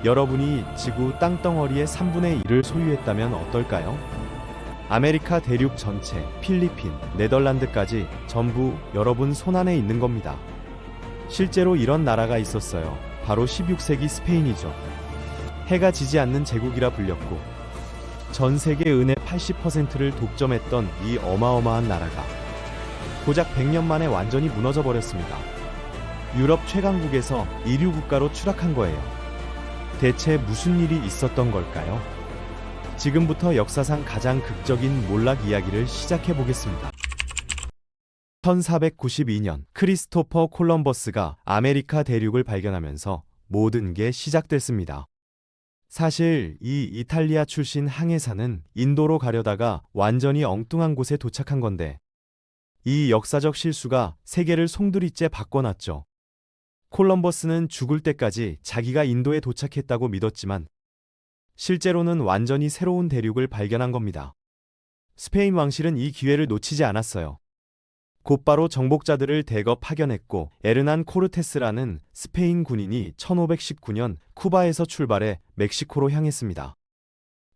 여러분이 지구 땅덩어리의 3분의 1을 소유했다면 어떨까요? 아메리카 대륙 전체, 필리핀, 네덜란드까지 전부 여러분 손안에 있는 겁니다. 실제로 이런 나라가 있었어요. 바로 16세기 스페인이죠. 해가 지지 않는 제국이라 불렸고 전 세계 은의 80%를 독점했던 이 어마어마한 나라가 고작 100년 만에 완전히 무너져 버렸습니다. 유럽 최강국에서 이류 국가로 추락한 거예요. 대체 무슨 일이 있었던 걸까요? 지금부터 역사상 가장 극적인 몰락 이야기를 시작해 보겠습니다. 1492년 크리스토퍼 콜럼버스가 아메리카 대륙을 발견하면서 모든 게 시작됐습니다. 사실 이 이탈리아 출신 항해사는 인도로 가려다가 완전히 엉뚱한 곳에 도착한 건데 이 역사적 실수가 세계를 송두리째 바꿔놨죠. 콜럼버스는 죽을 때까지 자기가 인도에 도착했다고 믿었지만 실제로는 완전히 새로운 대륙을 발견한 겁니다. 스페인 왕실은 이 기회를 놓치지 않았어요. 곧바로 정복자들을 대거 파견했고 에르난 코르테스라는 스페인 군인이 1519년 쿠바에서 출발해 멕시코로 향했습니다.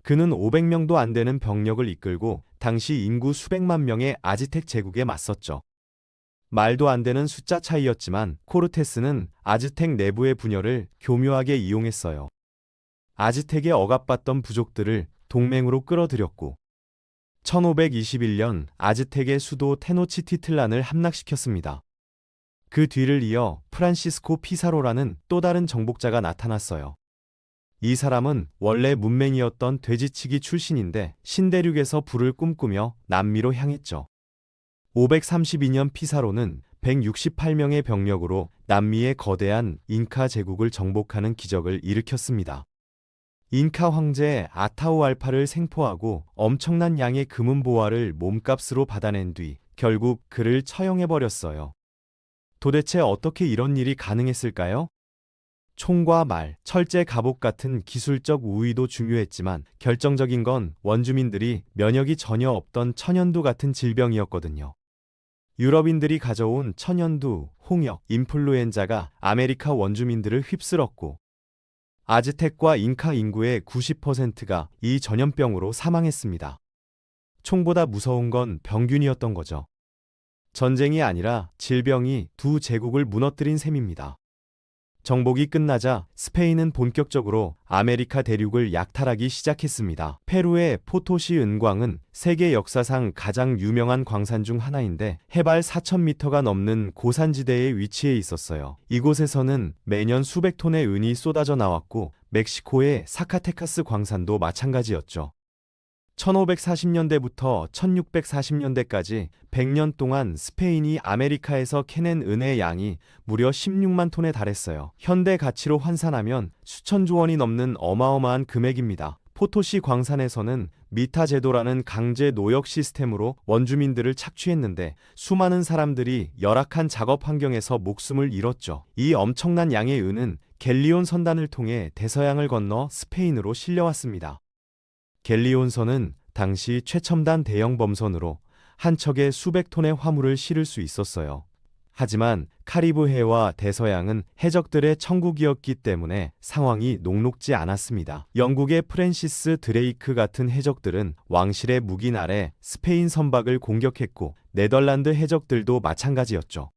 그는 500명도 안 되는 병력을 이끌고 당시 인구 수백만 명의 아즈텍 제국에 맞섰죠. 말도 안 되는 숫자 차이였지만 코르테스는 아즈텍 내부의 분열을 교묘하게 이용했어요. 아즈텍에 억압받던 부족들을 동맹으로 끌어들였고 1521년 아즈텍의 수도 테노치티틀란을 함락시켰습니다. 그 뒤를 이어 프란시스코 피사로라는 또 다른 정복자가 나타났어요. 이 사람은 원래 문맹이었던 돼지치기 출신인데 신대륙에서 부를 꿈꾸며 남미로 향했죠. 532년 피사로는 168명의 병력으로 남미의 거대한 잉카 제국을 정복하는 기적을 일으켰습니다. 잉카 황제 아타우알파를 생포하고 엄청난 양의 금은보화를 몸값으로 받아낸 뒤 결국 그를 처형해버렸어요. 도대체 어떻게 이런 일이 가능했을까요? 총과 말, 철제 갑옷 같은 기술적 우위도 중요했지만 결정적인 건 원주민들이 면역이 전혀 없던 천연두 같은 질병이었거든요. 유럽인들이 가져온 천연두, 홍역, 인플루엔자가 아메리카 원주민들을 휩쓸었고 아즈텍과 잉카 인구의 90%가 이 전염병으로 사망했습니다. 총보다 무서운 건 병균이었던 거죠. 전쟁이 아니라 질병이 두 제국을 무너뜨린 셈입니다. 정복이 끝나자 스페인은 본격적으로 아메리카 대륙을 약탈하기 시작했습니다. 페루의 포토시 은광은 세계 역사상 가장 유명한 광산 중 하나인데 해발 4,000m가 넘는 고산지대에 위치해 있었어요. 이곳에서는 매년 수백 톤의 은이 쏟아져 나왔고 멕시코의 사카테카스 광산도 마찬가지였죠. 1540년대부터 1640년대까지 100년 동안 스페인이 아메리카에서 캐낸 은의 양이 무려 16만 톤에 달했어요. 현대 가치로 환산하면 수천조 원이 넘는 어마어마한 금액입니다. 포토시 광산에서는 미타 제도라는 강제 노역 시스템으로 원주민들을 착취했는데 수많은 사람들이 열악한 작업 환경에서 목숨을 잃었죠. 이 엄청난 양의 은은 갤리온 선단을 통해 대서양을 건너 스페인으로 실려왔습니다. 갤리온선은 당시 최첨단 대형 범선으로 한 척에 수백 톤의 화물을 실을 수 있었어요. 하지만 카리브해와 대서양은 해적들의 천국이었기 때문에 상황이 녹록지 않았습니다. 영국의 프랜시스 드레이크 같은 해적들은 왕실의 묵인 아래 스페인 선박을 공격했고 네덜란드 해적들도 마찬가지였죠.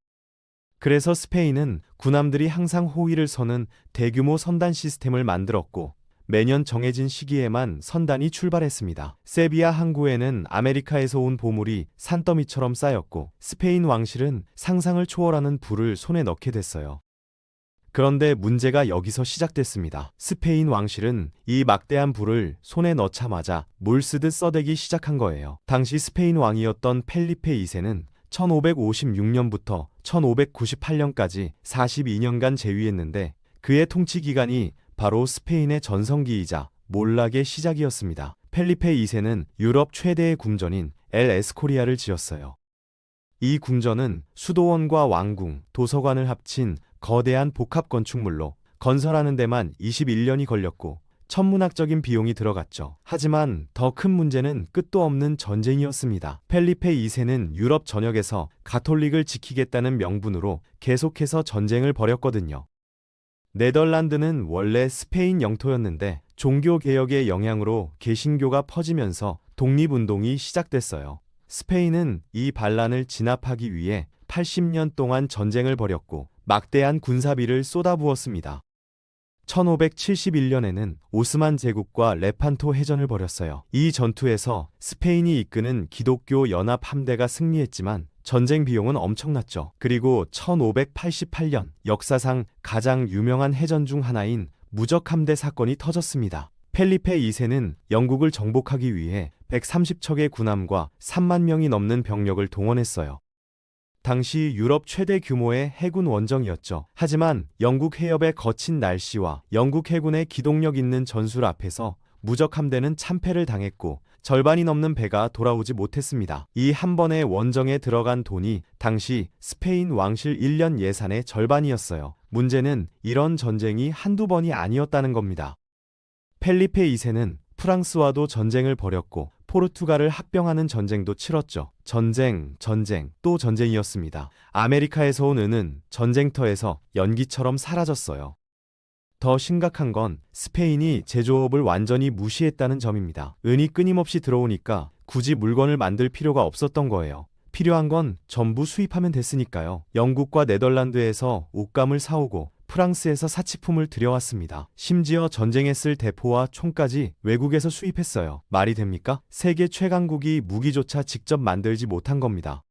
그래서 스페인은 군함들이 항상 호위를 서는 대규모 선단 시스템을 만들었고 매년 정해진 시기에만 선단이 출발했습니다. 세비야 항구에는 아메리카에서 온 보물이 산더미처럼 쌓였고 스페인 왕실은 상상을 초월하는 부를 손에 넣게 됐어요. 그런데 문제가 여기서 시작됐습니다. 스페인 왕실은 이 막대한 부를 손에 넣자마자 물 쓰듯 써대기 시작한 거예요. 당시 스페인 왕이었던 펠리페 2세는 1556년부터 1598년까지 42년간 재위했는데 그의 통치 기간이 바로 스페인의 전성기이자 몰락의 시작이었습니다. 펠리페 2세는 유럽 최대의 궁전인 엘 에스코리아를 지었어요. 이 궁전은 수도원과 왕궁, 도서관을 합친 거대한 복합 건축물로 건설하는 데만 21년이 걸렸고 천문학적인 비용이 들어갔죠. 하지만 더 큰 문제는 끝도 없는 전쟁이었습니다. 펠리페 2세는 유럽 전역에서 가톨릭을 지키겠다는 명분으로 계속해서 전쟁을 벌였거든요. 네덜란드는 원래 스페인 영토였는데 종교 개혁의 영향으로 개신교가 퍼지면서 독립운동이 시작됐어요. 스페인은 이 반란을 진압하기 위해 80년 동안 전쟁을 벌였고 막대한 군사비를 쏟아부었습니다. 1571년에는 오스만 제국과 레판토 해전을 벌였어요. 이 전투에서 스페인이 이끄는 기독교 연합 함대가 승리했지만 전쟁 비용은 엄청났죠. 그리고 1588년 역사상 가장 유명한 해전 중 하나인 무적 함대 사건이 터졌습니다. 펠리페 2세는 영국을 정복하기 위해 130척의 군함과 3만 명이 넘는 병력을 동원했어요. 당시 유럽 최대 규모의 해군 원정이었죠. 하지만 영국 해협의 거친 날씨와 영국 해군의 기동력 있는 전술 앞에서 무적 함대는 참패를 당했고 절반이 넘는 배가 돌아오지 못했습니다. 이 한 번의 원정에 들어간 돈이 당시 스페인 왕실 1년 예산의 절반이었어요. 문제는 이런 전쟁이 한두 번이 아니었다는 겁니다. 펠리페 2세는 프랑스와도 전쟁을 벌였고 포르투갈을 합병하는 전쟁도 치렀죠. 전쟁, 또 전쟁이었습니다. 아메리카에서 온 은은 전쟁터에서 연기처럼 사라졌어요. 더 심각한 건 스페인이 제조업을 완전히 무시했다는 점입니다. 은이 끊임없이 들어오니까 굳이 물건을 만들 필요가 없었던 거예요. 필요한 건 전부 수입하면 됐으니까요. 영국과 네덜란드에서 옷감을 사오고 프랑스에서 사치품을 들여왔습니다. 심지어 전쟁에 쓸 대포와 총까지 외국에서 수입했어요. 말이 됩니까? 세계 최강국이 무기조차 직접 만들지 못한 겁니다.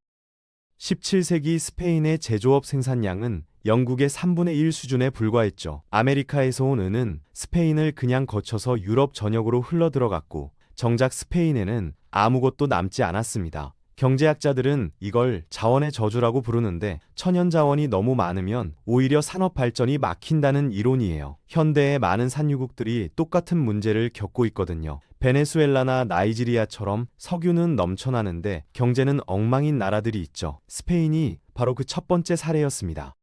17세기 스페인의 제조업 생산량은 영국의 3분의 1 수준에 불과했죠. 아메리카에서 온 은은 스페인을 그냥 거쳐서 유럽 전역으로 흘러들어갔고 정작 스페인에는 아무것도 남지 않았습니다. 경제학자들은 이걸 자원의 저주라고 부르는데 천연 자원이 너무 많으면 오히려 산업 발전이 막힌다는 이론이에요. 현대의 많은 산유국들이 똑같은 문제를 겪고 있거든요. 베네수엘라나 나이지리아처럼 석유는 넘쳐나는데 경제는 엉망인 나라들이 있죠. 스페인이 바로 그 첫 번째 사례였습니다.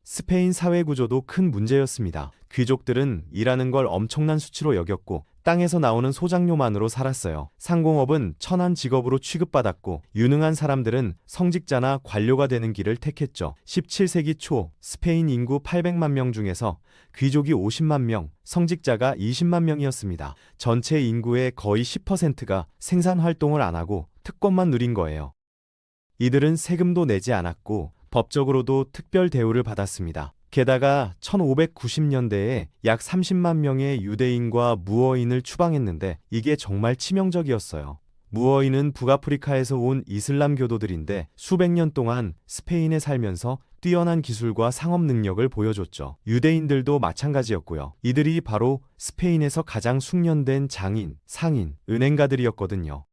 스페인 사회 구조도 큰 문제였습니다. 귀족들은 일하는 걸 엄청난 수치로 여겼고 땅에서 나오는 소작료만으로 살았어요. 상공업은 천한 직업으로 취급받았고 유능한 사람들은 성직자나 관료가 되는 길을 택했죠. 17세기 초 스페인 인구 800만 명 중에서 귀족이 50만 명, 성직자가 20만 명이었습니다. 전체 인구의 거의 10%가 생산 활동을 안 하고 특권만 누린 거예요. 이들은 세금도 내지 않았고 법적으로도 특별 대우를 받았습니다. 게다가 1590년대에 약 30만 명의 유대인과 무어인을 추방했는데 이게 정말 치명적이었어요. 무어인은 북아프리카에서 온 이슬람 교도들인데 수백 년 동안 스페인에 살면서 뛰어난 기술과 상업 능력을 보여줬죠. 유대인들도 마찬가지였고요. 이들이 바로 스페인에서 가장 숙련된 장인, 상인, 은행가들이었거든요.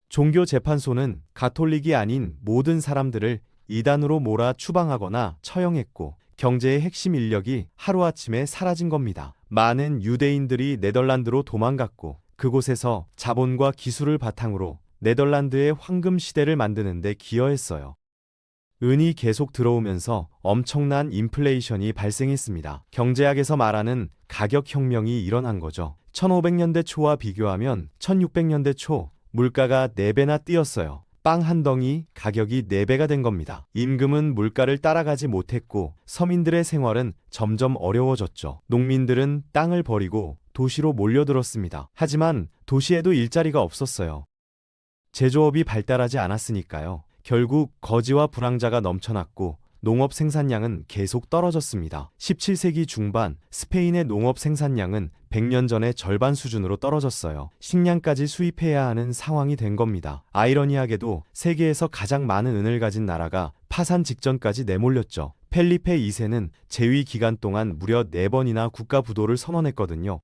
종교재판소는 가톨릭이 아닌 모든 사람들을 이단으로 몰아 추방하거나 처형했고 경제의 핵심 인력이 하루아침에 사라진 겁니다. 많은 유대인들이 네덜란드로 도망갔고 그곳에서 자본과 기술을 바탕으로 네덜란드의 황금 시대를 만드는 데 기여했어요. 은이 계속 들어오면서 엄청난 인플레이션이 발생했습니다. 경제학에서 말하는 가격혁명이 일어난 거죠. 1500년대 초와 비교하면 1600년대 초 물가가 4배나 뛰었어요. 빵 한 덩이 가격이 4배가 된 겁니다. 임금은 물가를 따라가지 못했고 서민들의 생활은 점점 어려워졌죠. 농민들은 땅을 버리고 도시로 몰려들었습니다. 하지만 도시에도 일자리가 없었어요. 제조업이 발달하지 않았으니까요. 결국 거지와 불황자가 넘쳐났고 농업 생산량은 계속 떨어졌습니다. 17세기 중반 스페인의 농업 생산량은 100년 전의 절반 수준으로 떨어졌어요. 식량까지 수입해야 하는 상황이 된 겁니다. 아이러니하게도 세계에서 가장 많은 은을 가진 나라가 파산 직전까지 내몰렸죠. 펠리페 2세는 재위 기간 동안 무려 4번이나 국가 부도를 선언했거든요.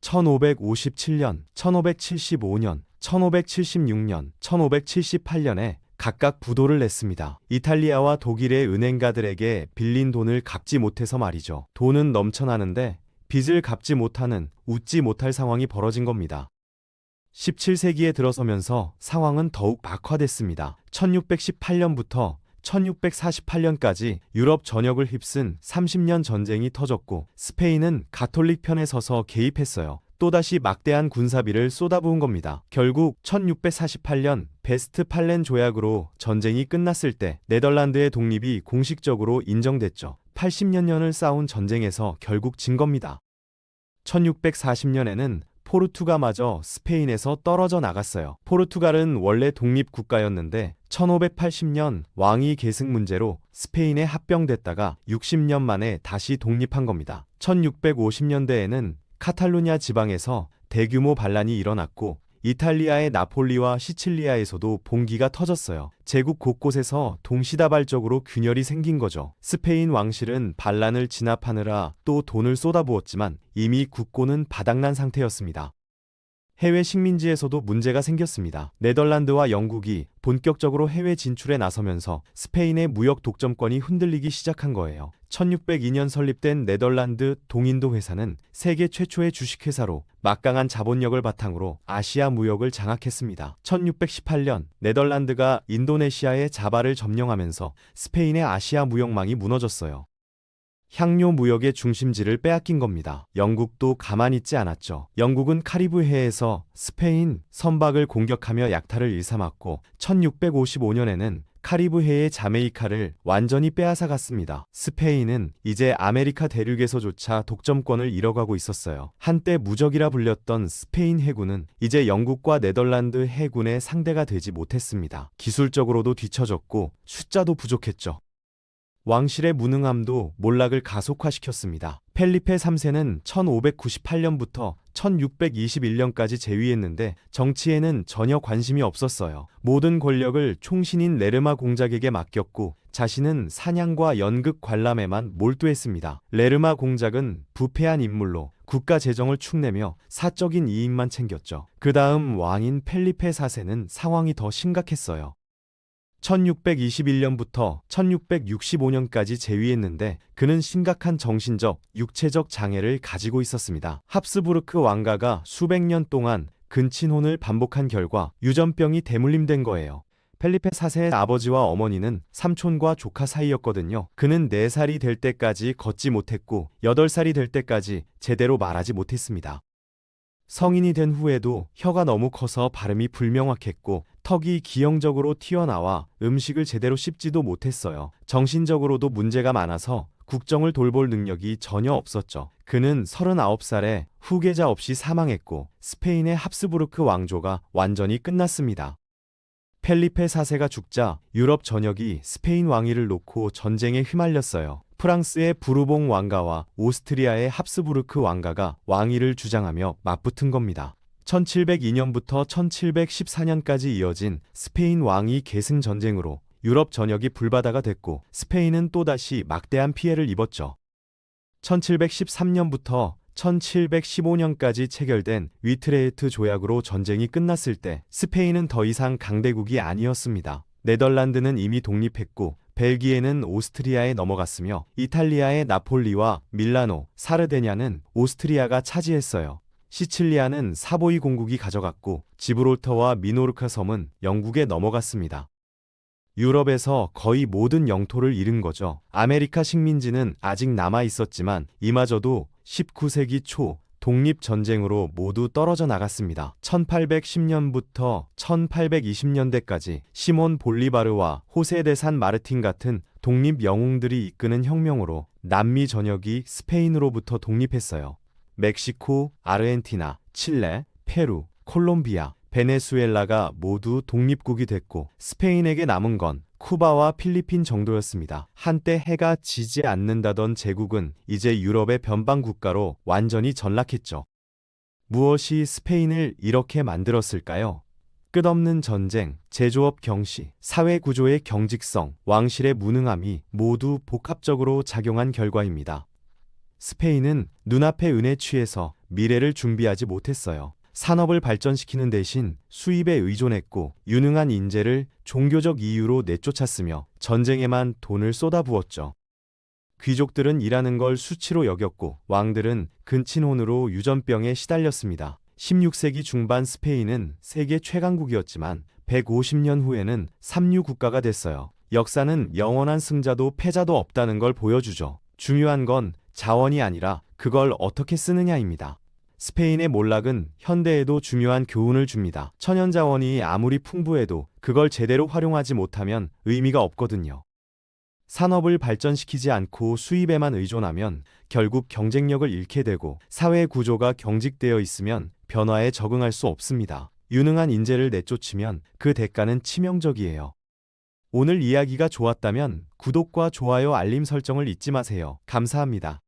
1557년, 1575년, 1576년, 1578년에 각각 부도를 냈습니다. 이탈리아와 독일의 은행가들에게 빌린 돈을 갚지 못해서 말이죠. 돈은 넘쳐나는데 빚을 갚지 못하는 웃지 못할 상황이 벌어진 겁니다. 17세기에 들어서면서 상황은 더욱 악화됐습니다. 1618년부터 1648년까지 유럽 전역을 휩쓴 30년 전쟁이 터졌고 스페인은 가톨릭 편에 서서 개입했어요. 또다시 막대한 군사비를 쏟아부은 겁니다. 결국 1648년 베스트팔렌 조약으로 전쟁이 끝났을 때 네덜란드의 독립이 공식적으로 인정됐죠. 80년을 싸운 전쟁에서 결국 진 겁니다. 1640년에는 포르투갈마저 스페인에서 떨어져 나갔어요. 포르투갈은 원래 독립국가였는데 1580년 왕위 계승 문제로 스페인에 합병됐다가 60년 만에 다시 독립한 겁니다. 1650년대에는 카탈루냐 지방에서 대규모 반란이 일어났고 이탈리아의 나폴리와 시칠리아에서도 봉기가 터졌어요. 제국 곳곳에서 동시다발적으로 균열이 생긴 거죠. 스페인 왕실은 반란을 진압하느라 또 돈을 쏟아부었지만 이미 국고는 바닥난 상태였습니다. 해외 식민지에서도 문제가 생겼습니다. 네덜란드와 영국이 본격적으로 해외 진출에 나서면서 스페인의 무역 독점권이 흔들리기 시작한 거예요. 1602년 설립된 네덜란드 동인도 회사는 세계 최초의 주식회사로 막강한 자본력을 바탕으로 아시아 무역을 장악했습니다. 1618년 네덜란드가 인도네시아의 자바를 점령하면서 스페인의 아시아 무역망이 무너졌어요. 향료 무역의 중심지를 빼앗긴 겁니다. 영국도 가만히 있지 않았죠. 영국은 카리브해에서 스페인 선박을 공격하며 약탈을 일삼았고 1655년에는 카리브해의 자메이카를 완전히 빼앗아갔습니다. 스페인은 이제 아메리카 대륙에서조차 독점권을 잃어가고 있었어요. 한때 무적이라 불렸던 스페인 해군은 이제 영국과 네덜란드 해군의 상대가 되지 못했습니다. 기술적으로도 뒤처졌고 숫자도 부족했죠. 왕실의 무능함도 몰락을 가속화시켰습니다. 펠리페 3세는 1598년부터 1621년까지 재위했는데 정치에는 전혀 관심이 없었어요. 모든 권력을 총신인 레르마 공작에게 맡겼고 자신은 사냥과 연극 관람에만 몰두했습니다. 레르마 공작은 부패한 인물로 국가 재정을 축내며 사적인 이익만 챙겼죠. 그 다음 왕인 펠리페 4세는 상황이 더 심각했어요. 1621년부터 1665년까지 재위했는데 그는 심각한 정신적, 육체적 장애를 가지고 있었습니다. 합스부르크 왕가가 수백 년 동안 근친혼을 반복한 결과 유전병이 대물림된 거예요. 펠리페 4세의 아버지와 어머니는 삼촌과 조카 사이였거든요. 그는 4살이 될 때까지 걷지 못했고 8살이 될 때까지 제대로 말하지 못했습니다. 성인이 된 후에도 혀가 너무 커서 발음이 불명확했고 턱이 기형적으로 튀어나와 음식을 제대로 씹지도 못했어요. 정신적으로도 문제가 많아서 국정을 돌볼 능력이 전혀 없었죠. 그는 39살에 후계자 없이 사망했고 스페인의 합스부르크 왕조가 완전히 끝났습니다. 펠리페 4세가 죽자 유럽 전역이 스페인 왕위를 놓고 전쟁에 휘말렸어요. 프랑스의 부르봉 왕가와 오스트리아의 합스부르크 왕가가 왕위를 주장하며 맞붙은 겁니다. 1702년부터 1714년까지 이어진 스페인 왕위 계승 전쟁으로 유럽 전역이 불바다가 됐고 스페인은 또다시 막대한 피해를 입었죠. 1713년부터 1715년까지 체결된 위트레헤트 조약으로 전쟁이 끝났을 때 스페인은 더 이상 강대국이 아니었습니다. 네덜란드는 이미 독립했고 벨기에는 오스트리아에 넘어갔으며 이탈리아의 나폴리와 밀라노, 사르데냐는 오스트리아가 차지했어요. 시칠리아는 사보이 공국이 가져갔고 지브롤터와 미노르카 섬은 영국에 넘어갔습니다. 유럽에서 거의 모든 영토를 잃은 거죠. 아메리카 식민지는 아직 남아 있었지만 이마저도 19세기 초 독립전쟁으로 모두 떨어져 나갔습니다. 1810년부터 1820년대까지 시몬 볼리바르와 호세 데 산 마르틴 같은 독립 영웅들이 이끄는 혁명으로 남미 전역이 스페인으로부터 독립했어요. 멕시코, 아르헨티나, 칠레, 페루, 콜롬비아, 베네수엘라가 모두 독립국이 됐고 스페인에게 남은 건 쿠바와 필리핀 정도였습니다. 한때 해가 지지 않는다던 제국은 이제 유럽의 변방 국가로 완전히 전락했죠. 무엇이 스페인을 이렇게 만들었을까요? 끝없는 전쟁, 제조업 경시, 사회 구조의 경직성, 왕실의 무능함이 모두 복합적으로 작용한 결과입니다. 스페인은 눈앞의 은에 취해서 미래를 준비하지 못했어요. 산업을 발전시키는 대신 수입에 의존했고 유능한 인재를 종교적 이유로 내쫓았으며 전쟁에만 돈을 쏟아부었죠. 귀족들은 일하는 걸 수치로 여겼고 왕들은 근친혼으로 유전병에 시달렸습니다. 16세기 중반 스페인은 세계 최강국이었지만 150년 후에는 삼류 국가가 됐어요. 역사는 영원한 승자도 패자도 없다는 걸 보여주죠. 중요한 건 자원이 아니라 그걸 어떻게 쓰느냐입니다. 스페인의 몰락은 현대에도 중요한 교훈을 줍니다. 천연자원이 아무리 풍부해도 그걸 제대로 활용하지 못하면 의미가 없거든요. 산업을 발전시키지 않고 수입에만 의존하면 결국 경쟁력을 잃게 되고 사회 구조가 경직되어 있으면 변화에 적응할 수 없습니다. 유능한 인재를 내쫓으면 그 대가는 치명적이에요. 오늘 이야기가 좋았다면 구독과 좋아요 알림 설정을 잊지 마세요. 감사합니다.